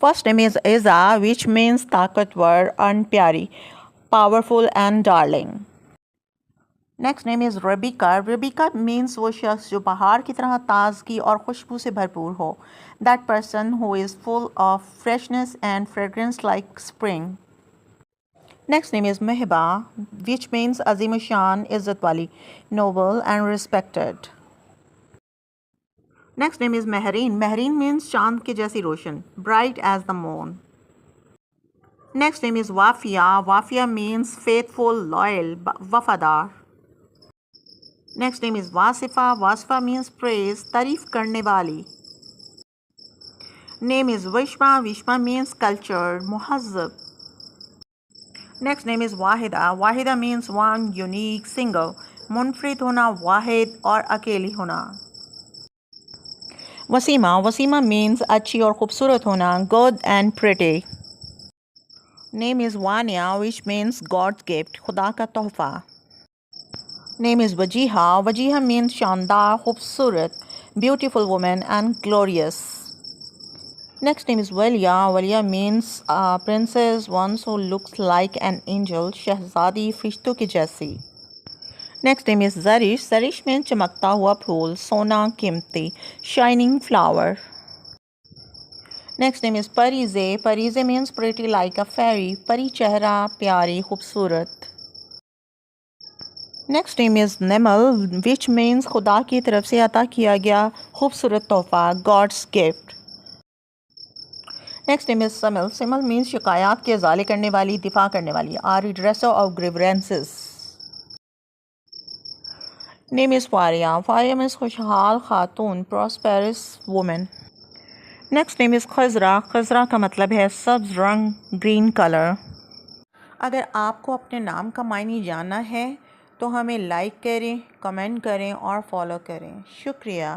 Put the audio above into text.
First name is Iza, which means ताकतवर and प्यारी, powerful and darling. Next name is Rabika. Rabika means वो शख्स जो बाहर की तरह ताजगी और खुशबू से भरपूर हो. That person who is full of freshness and fragrance like spring. Next name is Mahba, which means अजीम शान, इज़्ज़त वाली, noble and respected. Next name is Mahreen. Mahreen means चांद के जैसी रोशन, bright as the moon. Next name is Wafia. Wafia means faithful, loyal, वफादार. Next name is Wasifa. Wasifa means praise, तारीफ़ करने वाली. Name is Wishma. Wishma means culture, मुहज़्ज़ब. Next name is Wahida. Wahida means one, unique, single, मुनफरिद होना, वाहिद और अकेली होना. वसीमा. वसीमा मीन्स अच्छी और ख़ूबसूरत होना, good and pretty. Name is Wania, which means God's gift, खुदा का तोहफ़ा. Name is Wajiha. Wajiha means शानदार, खूबसूरत, beautiful women and glorious. Next name is Walia. Walia means princess, ones who looks like an angel, शहजादी फरिश्तों की जैसी. Next name is Zarish. Zarish means चमकता हुआ फूल, सोना, कीमती, shining flower. Next name is Parizay. Parizay means pretty like a fairy, परी चेहरा, प्यारी, खूबसूरत. Next name is Nemal, which means खुदा की तरफ से अता किया गया खूबसूरत तोहफ़ा, God's gift. Next name is Samal. Simal means शिकायत के इज़ाले करने वाली, दिफा करने वाली, or redresser of grievances. Name is Faria. Faria means खुशहाल खातून, prosperous women. Next name is Khazra. Khazra का मतलब है सब्ज़ रंग, ग्रीन कलर. अगर आपको अपने नाम का मायने जानना है तो हमें लाइक करें, कमेंट करें और फॉलो करें. शुक्रिया.